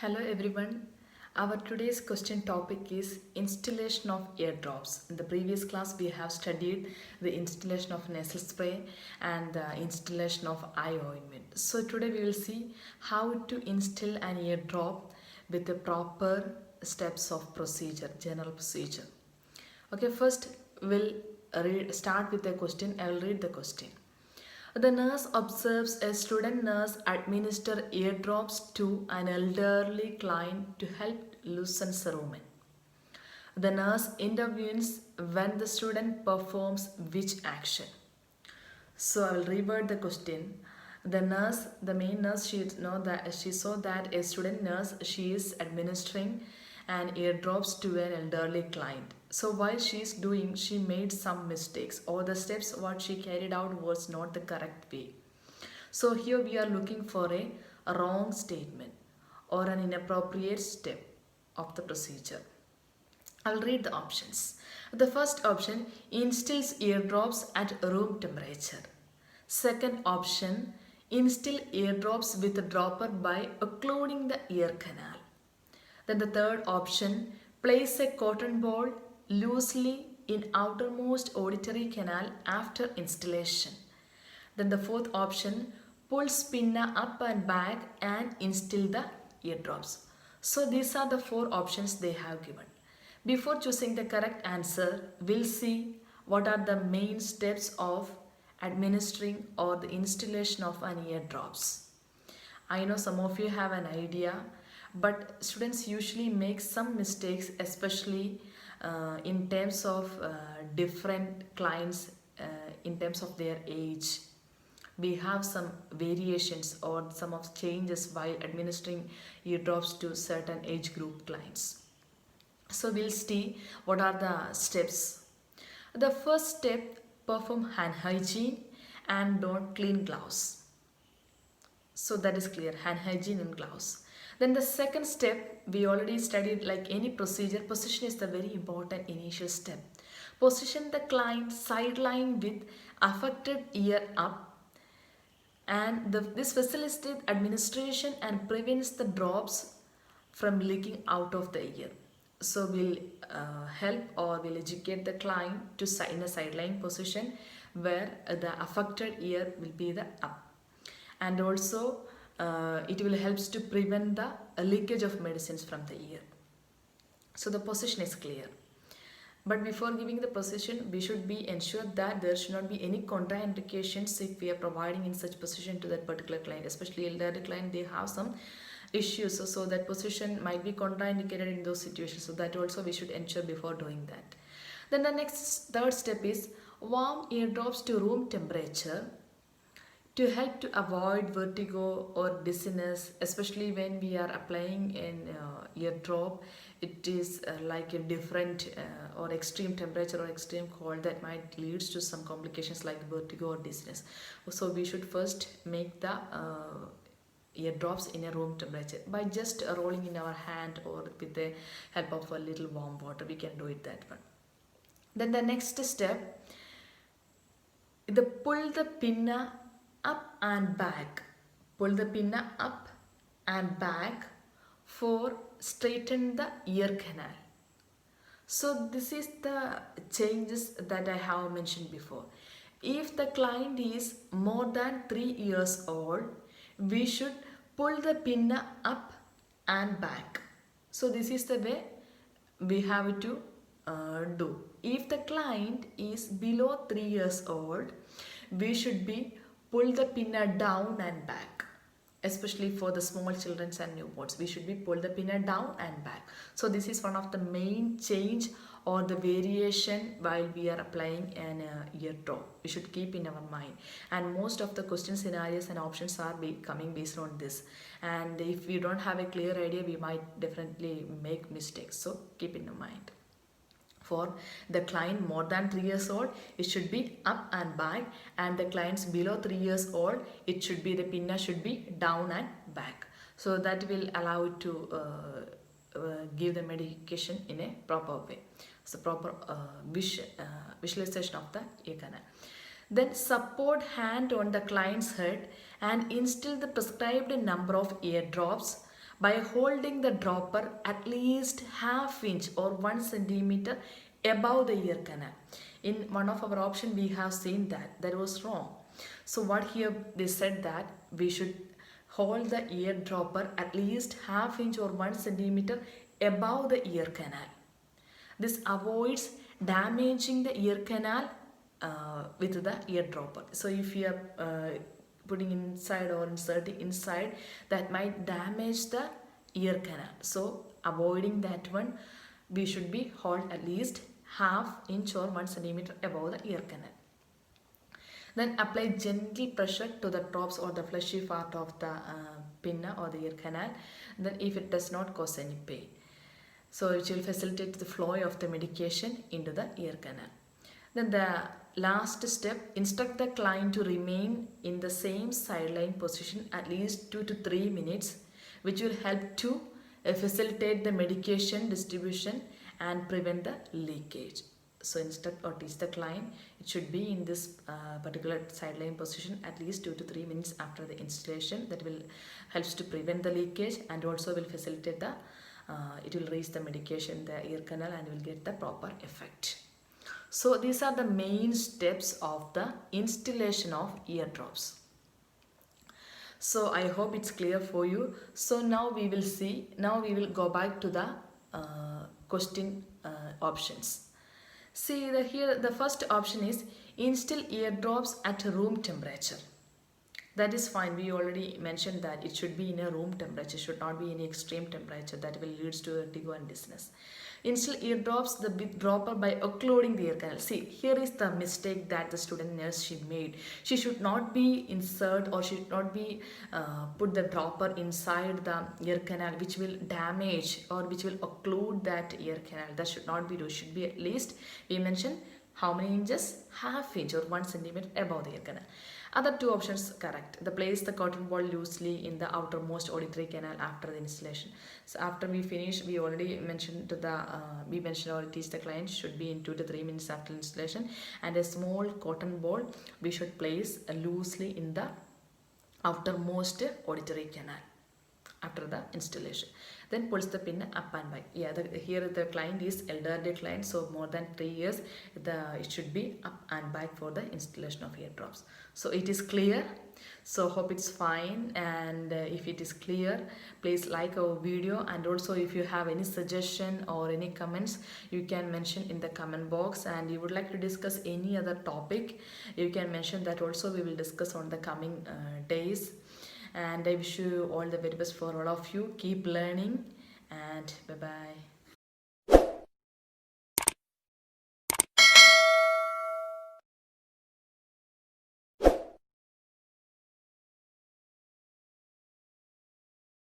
Hello everyone. Our today's question topic is installation of eardrops. In the previous class we have studied the installation of nasal spray and the installation of eye ointment. So today we will see how to install an eardrop with the proper steps of procedure, general procedure. Okay, first we'll start with the question. I will read the question. The nurse observes a student nurse administer eardrops to an elderly client to help loosen cerumen. The nurse intervenes when the student performs which action? So I will reword the question. The main nurse, she saw that a student nurse, she is administering an eardrops to an elderly client. So while she is doing, she made some mistakes, or the steps what she carried out was not the correct way. So here we are looking for a wrong statement or an inappropriate step of the procedure. I'll read the options. The first option, instills eardrops at room temperature. Second option, instill eardrops with a dropper by occluding the ear canal. Then the third option, place a cotton ball loosely in outermost auditory canal after installation. Then the fourth option, pull spinner up and back and instill the eardrops. So these are the four options they have given. Before choosing the correct answer, we'll see what are the main steps of administering or the installation of an eardrops. I know some of you have an idea, but students usually make some mistakes, especially in terms of different clients, in terms of their age. We have some variations or some of changes while administering eardrops to certain age group clients. So we'll see what are the steps. The first step, perform hand hygiene and don't clean gloves. So that is clear, hand hygiene and gloves. Then the second step, we already studied, like any procedure, position is the very important initial step. Position the client sideline with affected ear up, and this facilitates administration and prevents the drops from leaking out of the ear. So we'll help or we'll educate the client to in a sideline position where the affected ear will be the up, and also it will helps to prevent the leakage of medicines from the ear. So the position is clear. But before giving the position, we should be ensured that there should not be any contraindications if we are providing in such position to that particular client, especially elderly client, they have some issues, so that position might be contraindicated in those situations. So that also we should ensure before doing that. Then the third step is warm eardrops to room temperature to help to avoid vertigo or dizziness, especially when we are applying an eardrop. It is like a different or extreme temperature or extreme cold that might leads to some complications like vertigo or dizziness. So we should first make the eardrops in a room temperature by just rolling in our hand or with the help of a little warm water. We can do it that one. Then the next step, the pull the pinna up and back. Pull the pinna up and back for straighten the ear canal. So this is the changes that I have mentioned before. If the client is more than 3 years old, we should pull the pinna up and back. So this is the way we have to do. If the client is below 3 years old, we should be pull the pinna down and back. Especially for the small children and newborns, we should be pull the pinna down and back. So this is one of the main change or the variation while we are applying an eardrop. We should keep in our mind, and most of the question scenarios and options are coming based on this. And if we don't have a clear idea, we might definitely make mistakes. So keep in mind. For the client more than 3 years old, it should be up and back, and the clients below 3 years old, it should be the pinna should be down and back. So that will allow it to give the medication in a proper way. So proper visualization of the ear canal. Then support hand on the client's head and instill the prescribed number of eardrops by holding the dropper at least half inch or 1 centimeter above the ear canal. In one of our option we have seen that was wrong. So what here they said that we should hold the ear dropper at least half inch or 1 centimeter above the ear canal. This avoids damaging the ear canal with the ear dropper. So if you are putting inside or inserting inside, that might damage the ear canal. So avoiding that one, we should be hold at least half inch or 1 centimeter above the ear canal. Then apply gentle pressure to the drops or the fleshy part of the pinna or the ear canal. Then if it does not cause any pain, so it will facilitate the flow of the medication into the ear canal. Then the last step, instruct the client to remain in the same sideline position at least 2 to 3 minutes, which will help to facilitate the medication distribution and prevent the leakage. So instruct or teach the client, it should be in this particular sideline position at least 2 to 3 minutes after the installation. That will helps to prevent the leakage and also will facilitate the it will reach the medication the ear canal and will get the proper effect. So these are the main steps of the installation of eardrops. So I hope it's clear for you. So now we will go back to the question options. See here the first option is install eardrops at room temperature. That is fine. We already mentioned that it should be in a room temperature, should not be in extreme temperature. That will leads to vertigo and dizziness. Install eardrops the dropper by occluding the ear canal. See, here is the mistake that the student nurse she made. She should not be insert or she should not be put the dropper inside the ear canal, which will damage or which will occlude that ear canal. That should not be do. Should be at least, we mentioned how many inches? Half inch or 1 centimeter above the ear canal. Other two options correct. The place the cotton ball loosely in the outermost auditory canal after the installation. So after we finish, we already mentioned to the we mentioned or teach the client should be in 2 to 3 minutes after installation, and a small cotton ball we should place loosely in the outermost auditory canal after the installation. Then pulls the pin up and back. Yeah, here the client is elderly client, so more than 3 years it should be up and back for the installation of eardrops. So it is clear. So hope it's fine, and if it is clear, please like our video, and also if you have any suggestion or any comments, you can mention in the comment box, and you would like to discuss any other topic, you can mention that also. We will discuss on the coming days. And I wish you all the very best for all of you. Keep learning, and bye bye.